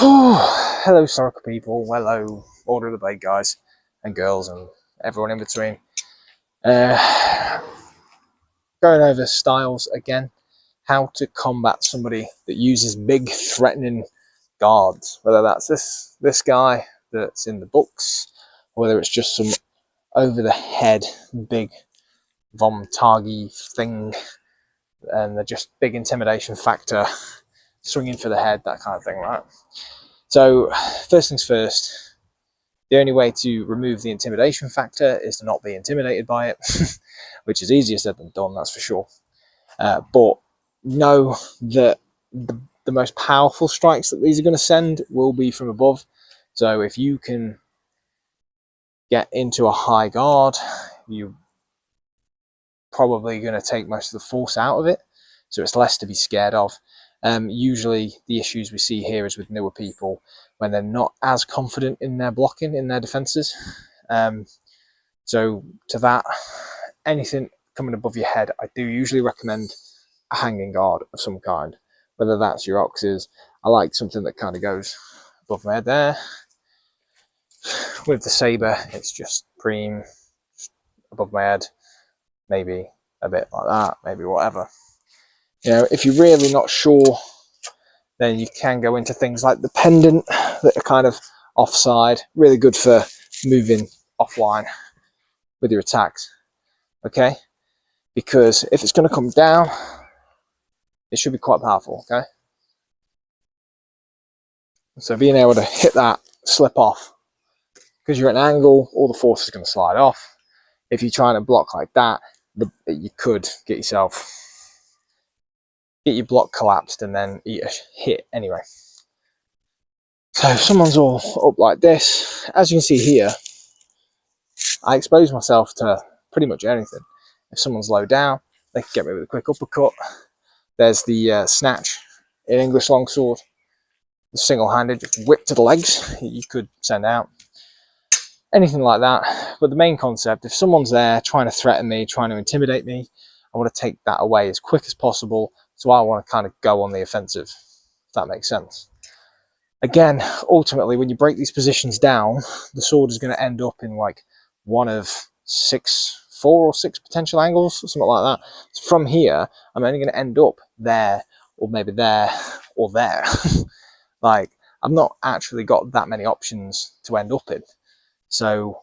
Hello, historical people. Hello, Order of the Blade guys and girls and everyone in between. Going over styles again. How to combat somebody that uses big, threatening guards. Whether that's this guy that's in the books, or whether it's just some over-the-head big Vom Tag thing, and they're just big intimidation factor, swinging for the head, that kind of thing, right? So, first things first, the only way to remove the intimidation factor is to not be intimidated by it, which is easier said than done, that's for sure. But know that the most powerful strikes that these are going to send will be from above. So if you can get into a high guard, you're probably going to take most of the force out of it. So it's less to be scared of. Usually the issues we see here is with newer people when they're not as confident in their blocking, in their defenses. So to that, anything coming above your head, I do usually recommend a hanging guard of some kind, whether that's your oxes. I like something that kind of goes above my head there. With the saber, it's just preem, just above my head, maybe a bit like that, maybe whatever. You know, if you're really not sure, then you can go into things like the pendant that are kind of offside, really good for moving offline with your attacks, okay? Because if it's going to come down, it should be quite powerful, okay? So being able to hit that, slip off, because you're at an angle, all the force is going to slide off. If you're trying to block like that, you could get your block collapsed and then eat a hit anyway. So if someone's all up like this, as you can see here, I expose myself to pretty much anything. If someone's low down, they can get me with a quick uppercut. There's the snatch in English longsword. Single-handed, just whip to the legs, you could send out. Anything like that. But the main concept, if someone's there trying to threaten me, trying to intimidate me, I want to take that away as quick as possible. So I want to kind of go on the offensive, if that makes sense. Again, ultimately, when you break these positions down, the sword is going to end up in like one of 4 or 6 potential angles, or something like that. So from here, I'm only going to end up there, or maybe there, or there. Like, I've not actually got that many options to end up in. So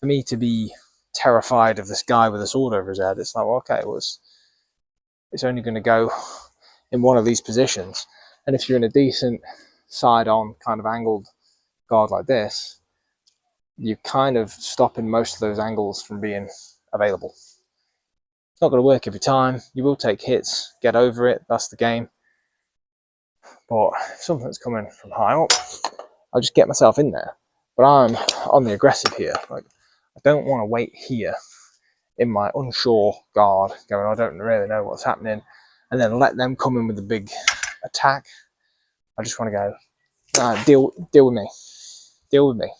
for me to be terrified of this guy with a sword over his head, it's like, well, okay, well, it's only going to go in one of these positions. And if you're in a decent side-on kind of angled guard like this, you're kind of stopping most of those angles from being available. It's not going to work every time. You will take hits, get over it, that's the game. But if something's coming from high up, I'll just get myself in there. But I'm on the aggressive here. Like, I don't want to wait here in my unsure guard, going, I don't really know what's happening, and then let them come in with a big attack. I just want to go, deal with me. Deal with me.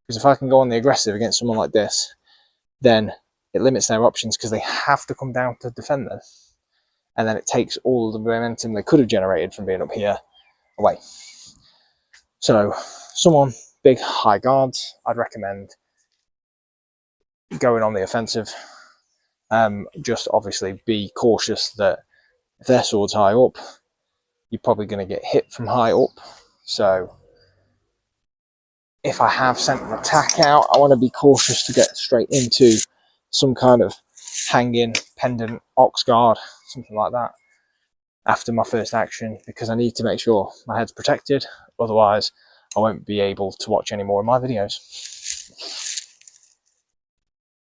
Because if I can go on the aggressive against someone like this, then it limits their options because they have to come down to defend them. And then it takes all the momentum they could have generated from being up here away. So, someone big high guards, I'd recommend going on the offensive. Just obviously be cautious that if their sword's high up, you're probably going to get hit from high up. So if I have sent an attack out, I want to be cautious to get straight into some kind of hanging, pendant, ox guard, something like that, after my first action, because I need to make sure my head's protected. Otherwise, I won't be able to watch any more of my videos.